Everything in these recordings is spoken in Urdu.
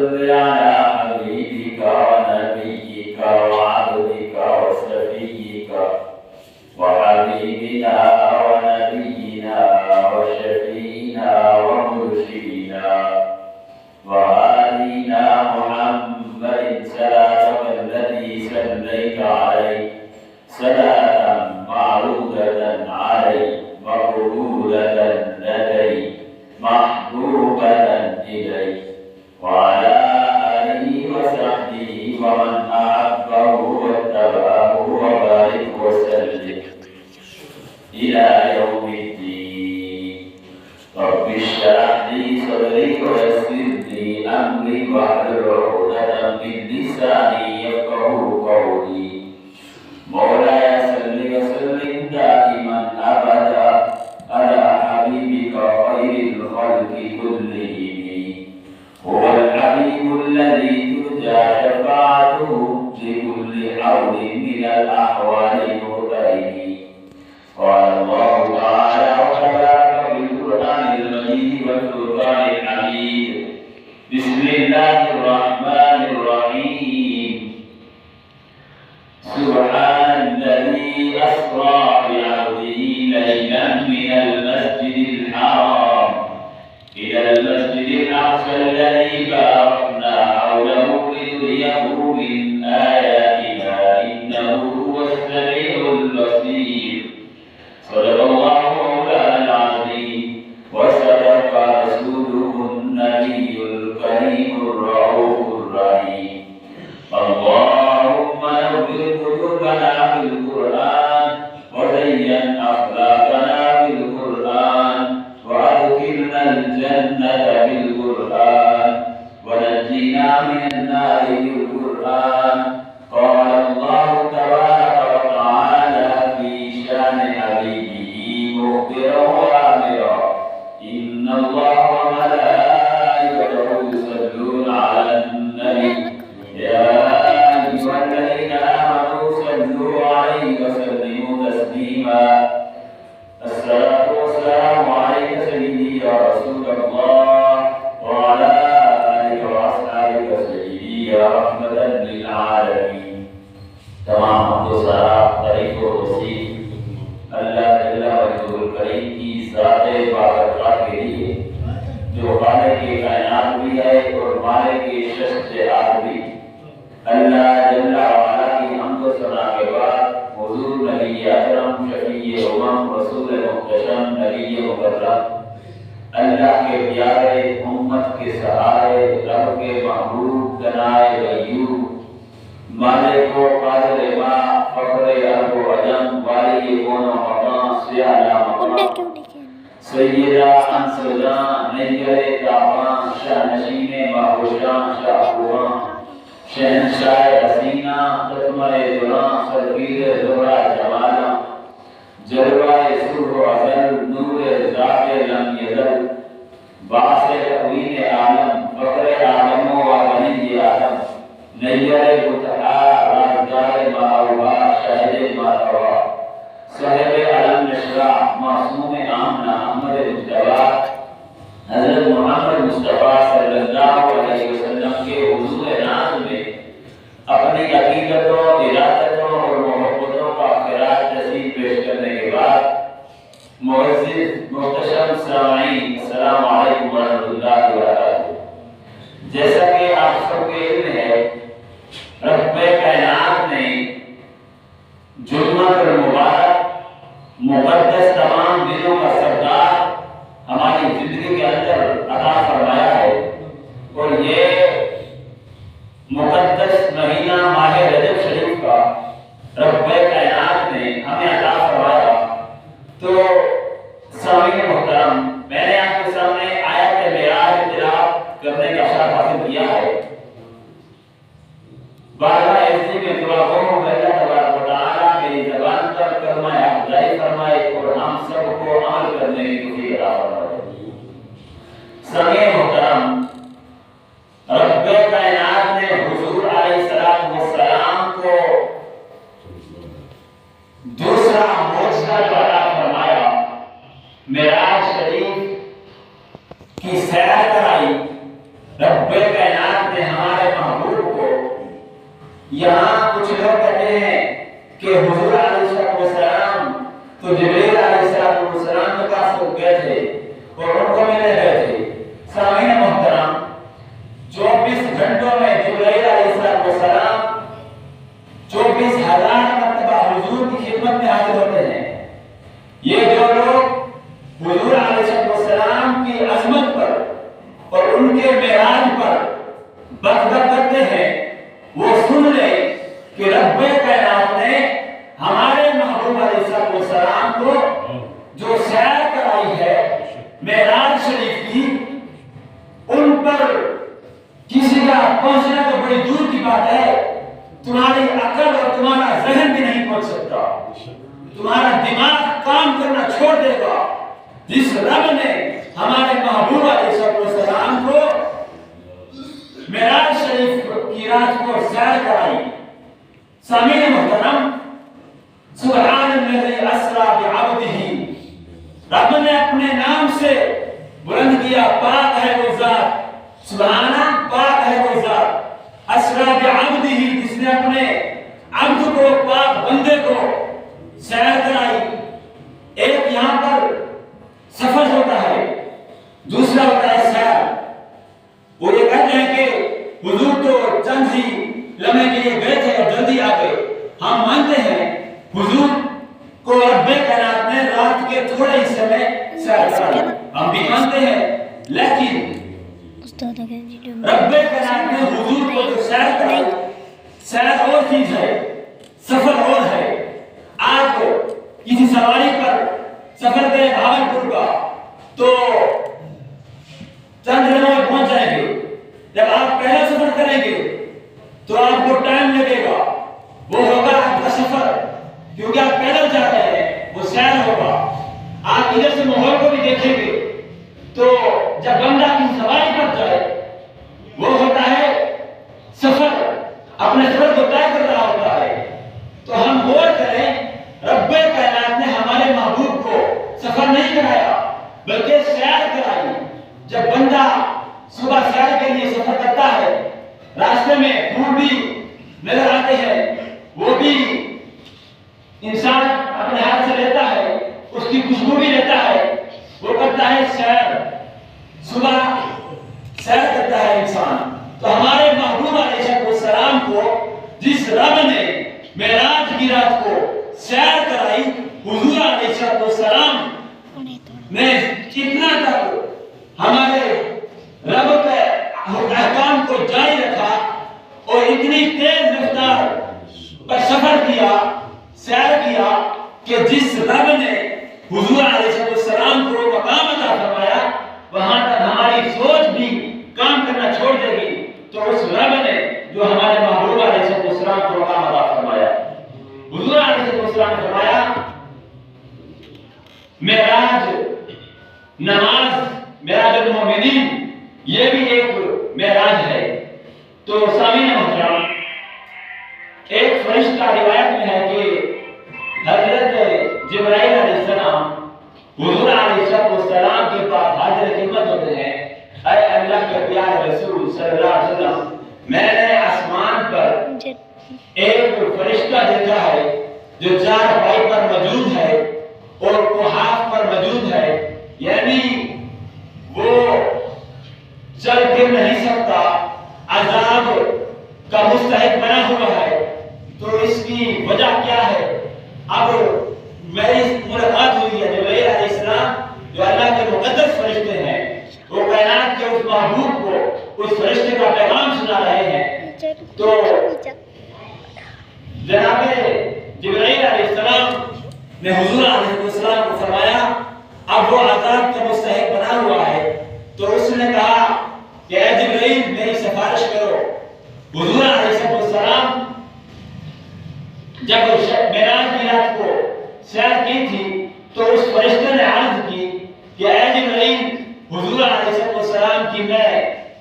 وصل على حبيبك ونبيك وعبدك وصفيك وحبيبنا ونبينا وشفينا ومرشدنا وآلنا محمد صلاة التي صليت عليه صلاة معروضة عليه مقبولة لديه محبوبة إليه وعلى آله وصحبه ومن أحبه واتبعه وبارك وسلم إلى يوم الدين. رب اشرح لي صدري ويسر لي أمري واحلل عقدة من لساني يفقهوا قولي. مولاي صل وسلم دائما أبدا على حبيبك خير الخلق كلهم. هو الحبيب الذي ترجى شفاعته لكل حول من الأحوال مرتهن. قال الله تعالى وتبارك في القرآن المجيد والفرقان الحميد. بسم الله الرحمن الرحيم. سبحان الذي أسرى بعبده ليلا من المسجد الحرام إلى المسجد الأقصى الذي باركنا حوله لنريه من آياتنا إنه هو السميع البصير. صدق الله مولانا العظيم وصدق رسوله النبي الكريم الرؤوف الرحيم. اللهم نور قلوبنا بالقرآن وزين أخلاقنا بالقرآن وأدخلنا الجنة بالقرآن ونجينا من النار بالقرآن. قال الله تبارك وتعالى في شان حبيبه مخبرا وآمرا إن الله وملائكته يصلون على النبي يا أيها الذين آمنوا صلوا عليه وسلموا تسليما. الصلاة والسلام عليك سيدي يا رسول الله وعلى آلك وأصحابك سيدي يا رحمة للعالمين. تمام حمد و ثنا تعریف و توصیف اللہ جل وجلہ الکریم کی ذات بابرکات کے لیے جو خالق کائنات بھی ہے اور مالک شخصیات بھی. اللہ جل وعلا کی حمد و ثنا کے بعد حضور نبی اکرم شفیع امم رسول محتشم نبی مکرم اللہ کے پیارے امت کے سہارے رب کے محبوب جنائے غیور مالک و قادر ما فخر ارض و عجم والی کون و مقام سیاہ مقام سیدہ انسجان نیر تابان شاہ نشین باہوشان شاہ قرآن شہنشاہ حسینہ تتمر دوران سرگیر زہرہ جمالہ جلوہ سر و ازل نور ذات لم یزل باعث تقوین عالم فخر آدم و غنی آدم نیر متحا رازدار ماہوبا شاہد ماتوا صاحب علم نشرہ معصوم آمنہ احمد مجتبہ حضرت محمد مصطفیٰ صلی اللہ علیہ وسلم کے حضور ناز میں اپنی عقیدتوں ارادتوں اور محبتوں کا خراج تحسین پیش کرنے کے بعد معزز محتشم سامعین السلام علیکم ورحمۃ اللہ وبرکاتہ. جیسا کہ آپ سب کے علم ہے رب کائنات نے جمعہ المبارک مقدس تمام دنوں کا سردار ہماری زندگی کے اندر عطا فرمایا ہے اور یہ مقدس مہینہ ماہ رجب شریف کا رب کائنات نے ہمیں عطا فرمایا. تو سامعین محترم میں نے آپ کے سامنے آیت معراج تلاوت کرنے کا شرف حاصل کیا ہے. بارگاہ عزت میں دعا گو کہ اللہ تبارک و تعالیٰ میری زبان پر کلمہ افضائی فرمائے اور ہم سب کو عمل کرنے کی توفیق عطا فرمائے. سامعین محترم رب کائنات نے حضور علیہ السلام کو دوسرا معجزہ عطا فرمایا. معراج شریف کی سیر کرائی. رب کائنات نے یہاں کچھ لوگ کہتے ہیں کہ حضور علیہ السلام تو جبریل علیہ السلام کے پاس گئے تھے اور ان کو ملے گئے تھے۔ سامعین محترم، 24 گھنٹوں میں جبریل علیہ السلام 24,000 مرتبہ حضور کی خدمت میں حاضر ہوتے ہیں۔ یہ جو لوگ حضور علیہ السلام کی عظمت پر اور ان کے معراج پر بک کرتے ہیں، وہ سن لیں کہ رب کائنات نے ہمارے محبوب علیہ السلام کو جو سیر کرائی ہے معراج شریف کی، ان پر کسی کا پہنچنا تو بڑی دور کی بات ہے، تمہاری عقل اور تمہارا ذہن بھی نہیں پہنچ سکتا، تمہارا دماغ کام کرنا چھوڑ دے گا۔ جس رب نے ہمارے محبوب علیہ السلام کو معراج شریف کی رات کو سیر کرائی۔ سامعین محترم، سبحان الذی اسری بعبدہ، رب نے اپنے نام سے بلند کیا، پاک ہے وہ ذات، سبحانہ پاک ہے وہ ذات، اسری بعبدہ، جس نے اپنے عبد کو، پاک بندے کو سیر کرائی۔ ایک یہاں پر سفر ہوتا ہے، دوسرا ہوتا ہے سیر۔ وہ یہ کہتے ہیں کہ حضور تو چند ہی لمحے کے لیے گئے تھے اور جلدی آ گئے۔ ہم مانتے ہیں حضور کو رب کائنات نے رات کے تھوڑے حصے میں سیر کرائی، ہم بھی مانتے ہیں، لیکن رب کائنات نے حضور کو جو سیر کرائی، سیر اور چیز ہے، سفر اور ہے۔ آپ کسی سواری پر سفر کریں بھاگلپور کا تو چند دنوں میں پہنچ جائیں گے۔ جب آپ پہلا سفر کریں گے تو آپ کو ٹائم لگے گا، وہ ہوگا آپ کا سفر، کیونکہ آپ پیدل جا رہے ہیں، وہ سیر ہوگا۔ آپ ادھر سے ماحول کو بھی دیکھیں گے تو جب بندہ کی سواری پر جائے وہ ہوتا ہے سفر، اپنے سفر کو طے کر رہا ہوتا ہے۔ تو ہم غور کریں، رب کائنات نے ہمارے محبوب کو سفر نہیں کرایا بلکہ سیر کرائی۔ جب بندہ صبح سیر کے لیے سفر کرتا ہے، راستے میں پھول بھی نظر آتے ہیں، وہ بھی انسان اپنے ہاتھ سے لیتا ہے، اس کی خوشبو بھی لیتا ہے، وہ کرتا ہے سیر، صبح سیر کرتا ہے انسان۔ تو ہمارے محبوب علیہ السلام کو جس رب نے معراج کی رات کو سیر کرائی، حضور علیہ السلام نے اتنا تک ہمارے رب کے احکام کو جاری رکھا اور اتنی تیز رفتار پر سفر کیا، سیر کیا کہ جس رب نے حضور علیہ السلام کو مقام عطا فرمایا، وہاں تک ہماری سوچ بھی کام کرنا چھوڑ دے گی۔ تو اس رب نے جو ہمارے محبوب علیہ السلام کو مقام عطا فرمایا، حضور علیہ السلام نے فرمایا معراج، نماز، معراج المومنین، یہ بھی ایک معراج ہے۔ تو سامعین محترم، ایک فرشتہ روایت میں ہے کہ حضرت جبرائیل علیہ السلام حضور علیہ السلام کے پاس حاضر خدمت ہوتے ہیں، اے اللہ کے پیارے رسول صلی اللہ علیہ وسلم، میں نے آسمان پر ایک فرشتہ دیکھا ہے جو چار پائی پر موجود ہے اور کوہاف پر موجود ہے، یعنی وہ چل پھر نہیں سکتا، عذاب کا مستحق بنا ہوا ہے۔ تو اس کی وجہ کیا ہے؟ اب میری ملاقات ہوئی ہے جبرائیل علیہ السلام جو اللہ کے مقدس فرشتے ہیں، وہ کائنات کے اس محبوب کو اس فرشتے کا پیغام سنا رہے ہیں۔ تو جناب جبرائیل علیہ السلام نے حضور علیہ السلام کو فرمایا اب وہ عذاب کا مستحق بنا ہوا ہے۔ تو اس نے کہا کہ اے جبرائیل میری سفارش کرو۔ حضور علیہ السلام جب معراج کی رات کو سیر کی تھی تو اس فرشتے نے عرض کی کہ اے جبرائیل، حضور علیہ السلام کی میں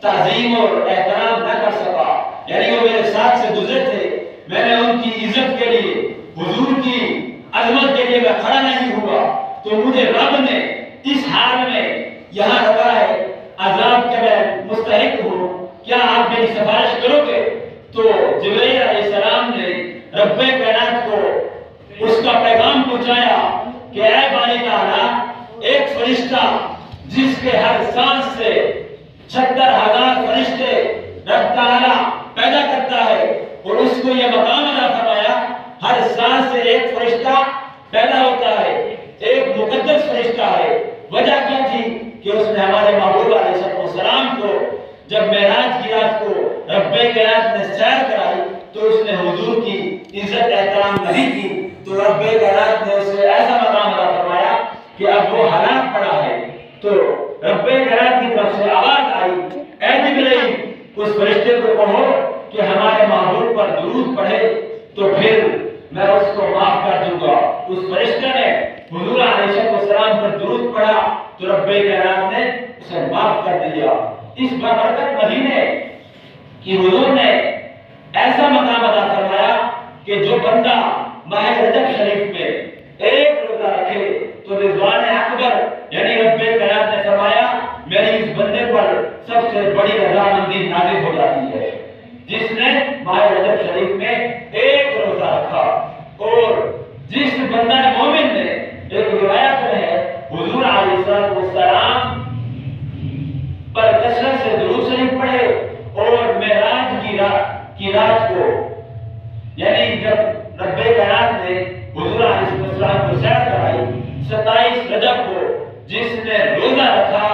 تعظیم اور احترام نہ کر سکا، یعنی وہ میرے ساتھ سے گزرے تھے، میں نے ان کی عزت کے لیے، حضور کی عظمت کے لیے میں کھڑا نہیں ہوا، تو مجھے رب نے اس حال میں یہاں رکھا ہے، عذاب کے میں مستحق ہوں، کیا آپ میری سفارش کرو گے؟ تو جبرائیل علیہ السلام رب کائنات کو اس کا پیغام پہنچایا کہ اے باری تعالیٰ، ایک فرشتہ جس کے ہر سانس سے 76,000 فرشتے رب تعالیٰ پیدا کرتا ہے، اور اس کو یہ مقام عطا فرمایا ہر سانس سے ایک فرشتہ پیدا ہوتا ہے، ایک مقدس فرشتہ ہے۔ وجہ کیا تھی کہ اس نے ہمارے محبوب علیہ السلام کو جب معراج کی رات کو رب کائنات نے سیر کرائی تو اس نے حضور کی عزت احترام نہیں کی، تو رب کائنات نے اسے ایسا مقام عطا فرمایا کہ اب وہ ہلاک پڑا ہے۔ تو رب کائنات کی طرف سے آواز آئی، اے جبرائیل اس فرشتے کو کہو کہ ہمارے محبوب پر درود پڑھے تو پھر میں اس کو معاف کر دوں گا۔ اس فرشتے نے حضور علیہ السلام پر درود پڑھا تو رب کائنات نے اسے معاف کر دیا۔ اس بابرکت مہینے کی حضور نے ایسا مقام عطا فرمایا کہ جو بندہ ماہ رجب شریف میں ایک روزہ رکھے تو رضوان اکبر یعنی رب کائنات نے فرمایا میری اس بندے پر سب سے بڑی رضامندی نازل ہو جاتی ہے، جس نے ماہ رجب شریف میں ایک روزہ رکھا۔ اور جس بندہ مومن نے ایک روایت میں ہے حضور علیہ السلام پر کثرت سے درود شریف پڑھے اور معراج کی رات کو یعنی جب رب کائنات نے حضور علیہ السلام کو سیر کرائی 27 رجب کو جس نے روزہ رکھا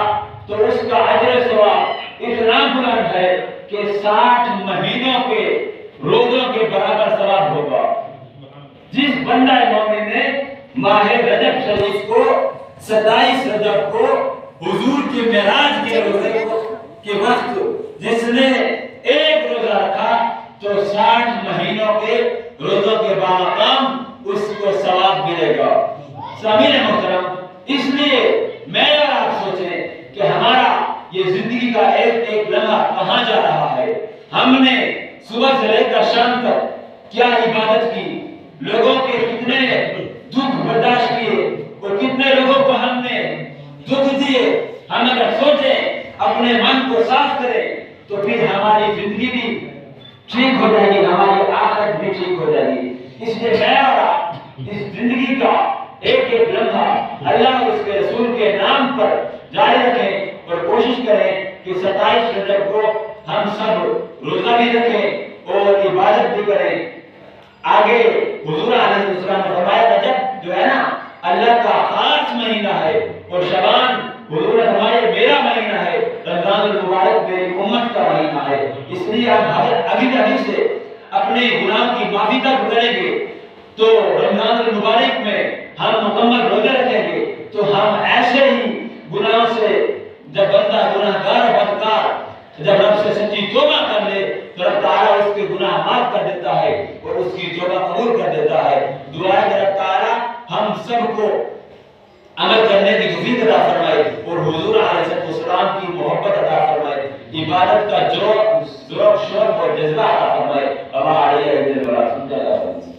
تو اس کا اجر و ثواب اتنا بلند ہے کہ 60 مہینوں کے روزوں کے برابر ثواب ہوگا۔ جس بندہ مومن نے ماہ رجب شریف کو 27 رجب کو حضور کے معراج کے روزے کے وقت جس نے ایک روزہ رکھا تو 60 مہینوں کے روزوں کے باقام اس کو ثواب ملے گا۔ سامعین محترم، اس لیے میں اور آپ سوچیں کہ ہمارا یہ زندگی کا ایک ایک لمحہ کہاں جا رہا ہے۔ ہم نے صبح سے لے کر شام تک کیا عبادت کی، لوگوں کے کتنے دکھ برداشت کیے اور کتنے لوگوں کو ہم نے دکھ دیے۔ ہم اگر سوچیں اپنے من کو صاف کریں تو پھر ہماری زندگی بھی ٹھیک ہو جائے گی، ہماری آخرت بھی ٹھیک ہو جائے گی۔ اس لیے میں اور آپ اس زندگی کا ایک ایک لمحہ اللہ اور اس کے رسول کے نام پر جاری رکھیں اور کوشش کریں کہ 27 رجب کو ہم سب روزہ بھی رکھیں اور عبادت بھی کریں۔ آگے حضور علیہ السلام نے فرمایا رجب جو ہے نا اللہ کا خاص مہینہ ہے، اور شعبان حضور نے فرمایا میرا مہینہ ہے، رمضان المبارک میری امت کا مہینہ ہے۔ اس لیے ہم ابھی سے اپنے گناہ کی معافی تک کریں گے تو رمضان المبارک میں ہم مکمل روزے رکھیں گے تو ہم ایسے ہی گناہوں سے جب بندہ گناہگار بدکار جب رب سے سچی توبہ کر لے تو رب تعالیٰ اس کے گناہ معاف کر دیتا ہے اور اس کی توبہ قبول کر دیتا ہے۔ دعا ہے کہ رب تعالیٰ ہم سب کو عمل کرنے کی توفیق عطا فرمائے اور حضور علیہ السلام کی محبت عطا فرمائے، عبادت کا ذوق شوق اور جذبہ عطا فرمائے۔